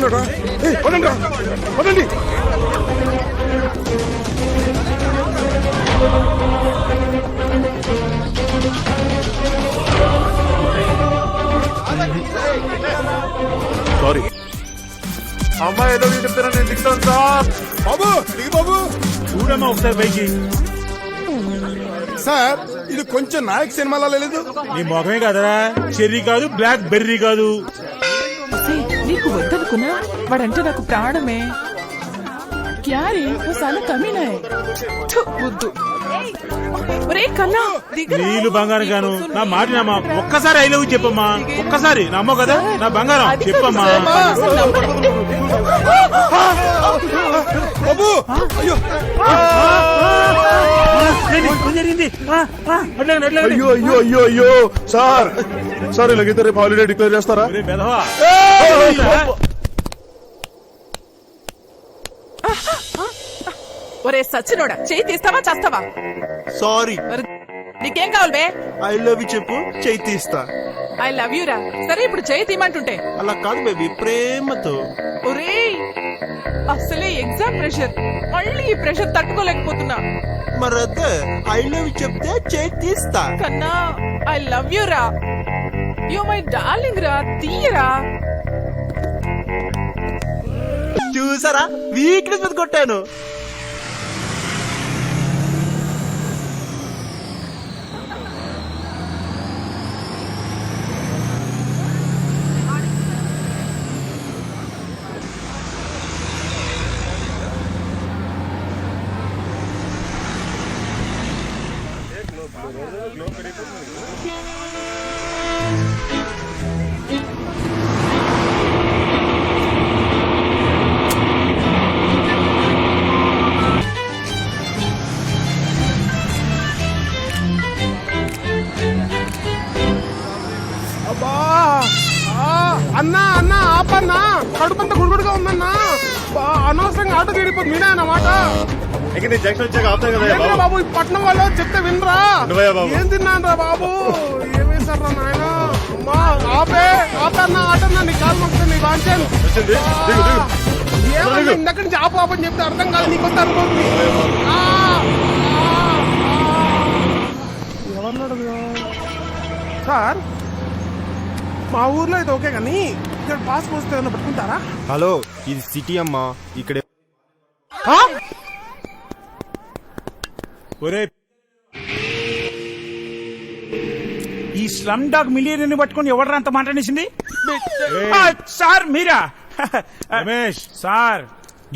ఎక్కడున్నాడా? పదండి. సారీ అమ్మాయి ఏదో చెప్తారా, నేను తింటాను సార్. బాబు దిగు బాబు. చూడమ్మా ఒకసారి పైకి. సార్ ఇది కొంచెం నాయక్ సినిమాలో లేదు. నీ మొఖమే కదరా, చెర్రీ కాదు, బ్లాక్ బెర్రీ కాదు. నీకు వద్దనుకున్నా వాడంటే నాకు ప్రాణమే. క్యారీ చాలా కమీనా వద్దు. ఒరే కన్నా నీళ్ళు బంగారం గాను, నా మాట నమ్మా. ఒక్కసారి ఐ లవ్ చెప్పమ్మా, ఒక్కసారి నమ్మో కదా నా బంగారం, చెప్పమ్మా. బాబు అయ్యో అయ్యో అయ్యో అయ్యో అయ్యో సార్ ఇలాగైతే రేపు హాలిడే డిక్లేర్ చేస్తారా? ఒరే సచ్చినోడా, చేయి తీస్తావా చేస్తావా? సారీ, నీకేం కావాలి బే? ఐ లవ్ యూ చెప్పు, చేయి తీస్తా. ఐ లవ్ యూ రా. సరే ఇప్పుడు చేయి తీయమంటుంటే. అలా కాదు బేబీ, ప్రేమతో. ఒరే అసలే ఎగ్జామ్ ప్రెషర్, మళ్ళీ ఈ ప్రెషర్ తట్టుకోలేకపోతున్నా. మరదే ఐ లవ్ యూ చెప్తే చేయి తీస్తా. కన్నా ఐ లవ్ యూ రా. యు మై డార్లింగ్ రా, తీయరా. చూసారా, వీక్నెస్ మీద కొట్టాను. అన్నా ఆపన్నా, కడుపంతా గుడిగుడిగా ఉందన్నా. అనవసరంగా ఆటో తీడిపోతుంది మీనా అన్నమాట. జంక్షన్ వచ్చాక ఆపుతాం కదా బాబు, ఈ పట్నం వాళ్ళు చెప్తే వినరా? ఏం తిన్నాను రా బాబు, ఏమేశారా నాయన. ఆపన్నా ఆటన్నా, నీ కాలు మొక్కుతుంది, నీ వాంచాను. ఏమన్నా ఇందక్కడి నుంచి ఆపని చెప్తే అర్థం కాదు, నీకు వస్తే అనుకోండి. ఎవరన్నాడు సార్? మా ఊర్లో అయితే ఓకే కానీ ఇక్కడ పాస్ పోస్తే ఏమైనా పట్టుకుంటారా? హలో, ఇది సిటీ అమ్మా, ఇక్కడ ఒరే ఈ స్లమ్ డాగ్ మిలియన్ పట్టుకుని ఎవడరా అంత మాట్లాడేసింది? సార్ మీరా? Ramesh sir,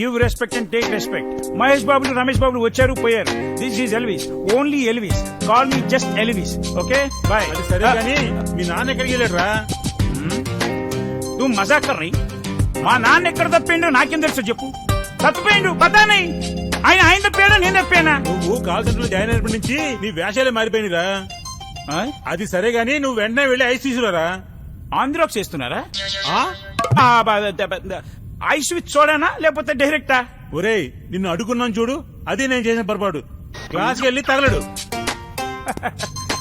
give respect and take respect. Mahesh బాబులు రమేష్ బాబులు వచ్చారు పోయారు. This is Elvis, only Elvis. Call me just Elvis, okay bye. సరే కానీ మీ నాన్న ఎక్కడికి వెళ్ళాడురా? నువ్వు మజాక్ కర్రీ. మా నాన్న ఎక్కడ తప్పిండు నాకేం తెలుసు చెప్పు. తప్పిపోయిండు పతానే. ఆయన తప్పాడా నేను తప్పానా? నువ్వు కాల్ సెంటర్ లో జాయిన్ అయినప్పటి నుంచి నీ వేషాలే మారిపోయినరా. అది సరే గానీ నువ్వు వెంటనే వెళ్ళి ఐస్ తీసుకురారా. ఆంధ్రాక్స్ చేస్తున్నారా? ఐస్ విత్ సోడానా లేకపోతే డైరెక్టా? ఒరేయ్ నిన్ను అడుగున్నాను చూడు, అది నేను చేసిన పొరపాటు. క్లాస్కి వెళ్ళి తగలడు.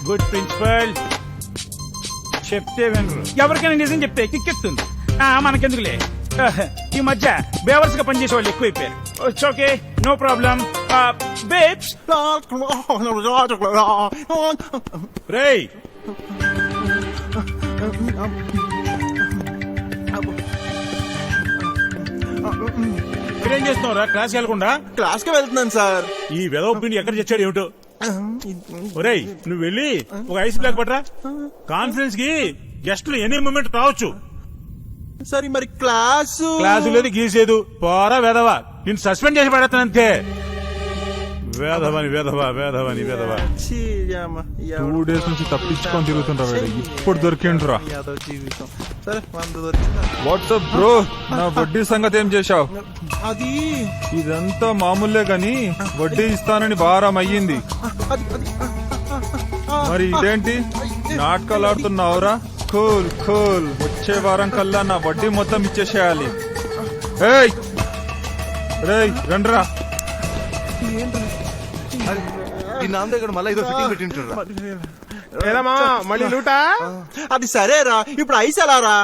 Good principal. చెప్తే వినరు, ఎవరికైనా నిజం చెప్తే కిక్కెత్తుంది. మనకెందుకులే, ఈ మధ్య బేవర్స్ గా పనిచేసే వాళ్ళు ఎక్కువైపోయారు. It's okay, no problem. Babes రేయ్, ఇక్కడేం చేస్తున్నావురా? క్లాస్కి వెళ్ళకుండా? క్లాస్ కి వెళ్తున్నాను సార్. ఈ వెదవ పిండి ఎక్కడ తెచ్చాడు ఏమిటో. ఒరేయ్ నువ్వు వెళ్ళి ఒక ఐస్ బ్లాక్ పట్టరా. కాన్ఫరెన్స్ కి గెస్టులు ఎనీ మూమెంట్ రావచ్చు. సరే మరి క్లాసు లేదు గీసేదు. పోరా వెదవా, నేను సస్పెండ్ చేసి పడతాను అంతే. వేదవని 2 days నుంచి తప్పించుకొని తిరుగుతుంటా. ఇప్పుడు దొరికిండ్రా. సరే, 100 దొరికిందా? వాట్సాప్ బ్రో, నా వడ్డీ సంగతి ఏం చేశావు? అది ఇదంతా మామూలే గాని వడ్డీ ఇస్తానని భారం అయ్యింది. మరి ఇదేంటి నాటకాలు ఆడుతున్నావురా? కూల్ కూల్, వచ్చే వారం కల్లా నా వడ్డీ మొత్తం ఇచ్చేసేయాలి. ఏయ్ రండ్రా. నాన్న దగ్గర మళ్ళీ ఏదో ఫిట్టింగ్ పెట్టింటారా? మళ్ళీ లూటా? అది సరేరా, ఇప్పుడు ఐస్ ఎలా రా?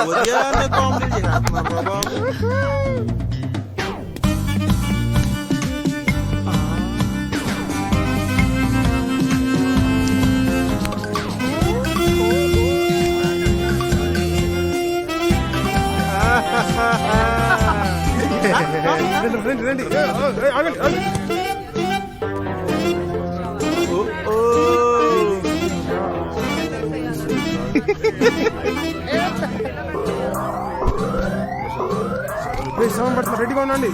ఉదయాన్నే కామెడీ చేస్తున్నారు బాబు. రండి రండి ఆగండి ఆగండి. ఓ, సెవెన్ పడుతుంది, రెడీగా ఉండండి.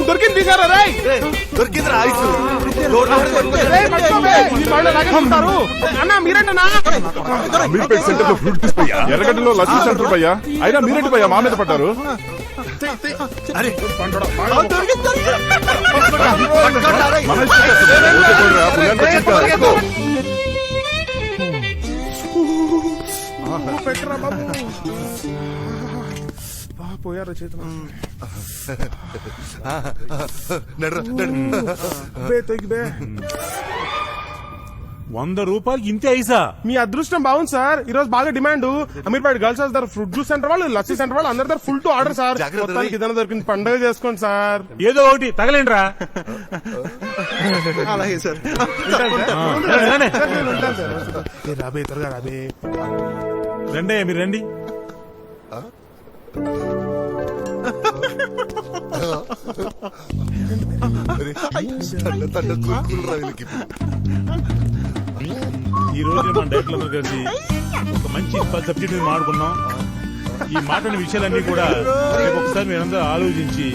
దొరికింది తీసారా రాయ్? దొరికిందిరా ఐస్. రేయ్, పట్టుకోవే. ఈ వాళ్ళు లాగేసుకుంటారు. అన్న మీరేంటన్నా? అమీర్పేట సెంటర్ లో ఫ్రూట్ జ్యూస్ భయ్యా, ఎర్రగడ్డలో లస్సీ సెంటర్ భయ్యా. అయినా మీరేంటి భయ్యా మా మీద పడ్డారు? అరే దొరికింది. మన ఇష్టం చేస్తుంది. ఊరికే పోడురా, పుల్లానికి వచ్చేస్తా. పెట్టరా బాబు. పోయారు చేతులు. బే తగ్గి బే. 100 రూపాయలకి ఇంతే ఐసా? మీ అదృష్టం బాగుంది సార్, ఈ రోజు బాగా డిమాండ్. అమీర్పేట గర్ల్స్ హౌస్ దగ్గర ఫ్రూట్ జ్యూస్ సెంటర్ వాళ్ళు, లస్సీ సెంటర్ వాళ్ళు అందరి దగ్గర ఫుల్ టు ఆర్డర్ సార్. మొత్తానికి ఇదన్నా దొరికింది, పండుగ చేసుకోండి సార్. ఏదో ఒకటి తగలేండ్రా. అలాగే సార్. రాబే త్వరగా రాబే. రండి మీరు రండి. ఈ రోజు మన డైరెక్టర్ కలిసి ఒక మంచి సబ్జెక్ట్ మీద మాట్లాడుకున్నాం. ఈ మాట్లాడిన విషయాలన్నీ కూడా రేపు ఒకసారి మీరందరూ ఆలోచించి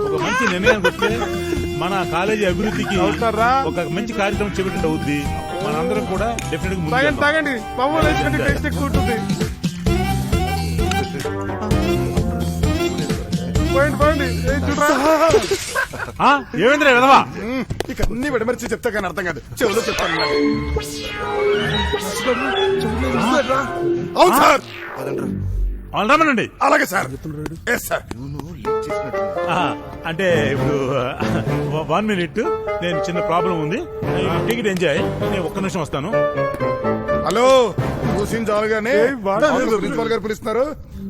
ఒక మంచి నిర్ణయం వస్తే మన కాలేజీ అభివృద్ధికి ఒక మంచి కార్యక్రమం చేపట్టినట్టు అవుద్ది. మనందరం కూడా డెఫినెట్ గా తాగండి తాగండి మామూలు వేసుకుంటే టేస్ట్ ఎక్కువ ఉంటుంది. పోయింది పోయింది. ఏమైందిరా విధవా? ఇక అన్ని విడమర్చి చెప్తా కానీ అర్థం కాదు, చెవులో చెప్తాను. అవును సార్. వాళ్ళు రమ్మనండి. అలాగే సార్. Yes sir. అంటే ఇప్పుడు 1 మినిట్, నేను చిన్న ప్రాబ్లం ఉంది. టికెట్ ఎంజాయ్, నేను ఒక్క నిమిషం వస్తాను. హలో, చూసిన చాలుగానే ప్రిన్సిపాల్ గారు పిలుస్తున్నారు,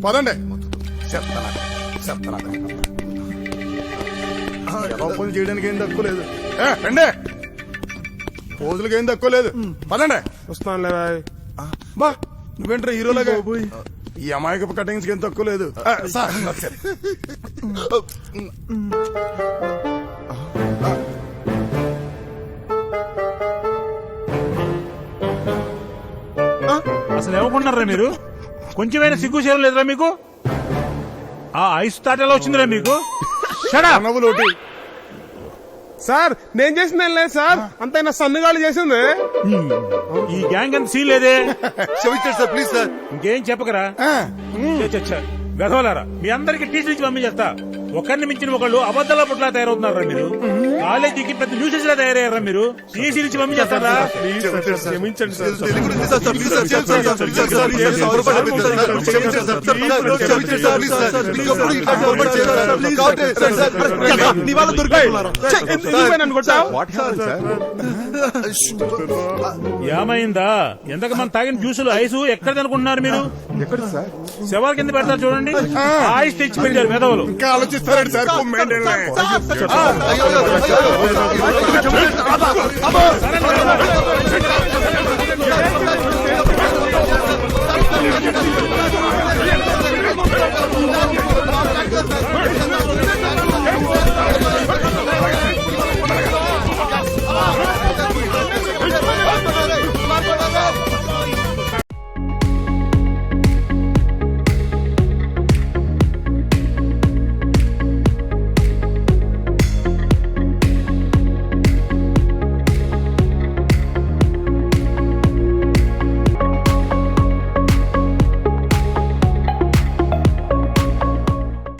పదండి. పనులు చేయడానికి ఏం తక్కువ లేదు. రండి, పోజులకి ఏం తక్కువ లేదు, పదండి. వస్తానులే బాయ్. బా నువ్వేంట్రా హీరోలాగా? ఈ అమాయకపు కటింగ్స్ ఏం తక్కువ లేదు సార్. అసలు ఏమనుకుంటున్నారా మీరు? కొంచెమైనా సిగ్గు చేయడం లేదురా మీకు? ఆ ఐస్ తాటలో వచ్చిందిరా మీకు? నవ్వులోటి సార్ నేను చేసింది ఏం లేదు సార్, అంతైనా సన్నుగాళ్ళు చేసింది. ఈ గ్యాంగ్ అంత సీన్ లేదే. క్షమించండి సార్, ప్లీజ్ సార్. ఇంకేం చెప్పకరా గదవలారా. మీ అందరికి టీసీ నుంచి పంపించేస్తా. ఒకరిని మించిన ఒకళ్ళు అబద్ధాల పుట్లా తయారవుతున్నారా మీరు? కాలేజీకి పెద్ద న్యూసెస్ లా తయారయ్యారా మీరు? టీసీ నుంచి పంపించేస్తారా? క్షమించండి సార్. నన్ను కొట్టావు? ఏమైందా? ఎంతకు మన తాగిన జ్యూసులు ఐసు ఎక్కడ అనుకుంటున్నారు మీరు? శవాల కింద పెడతారు చూడండి, ఐస్ తెచ్చి పెట్టారు మెదవులు. ఇంకా ఆలోచిస్తారండి సార్. Hey!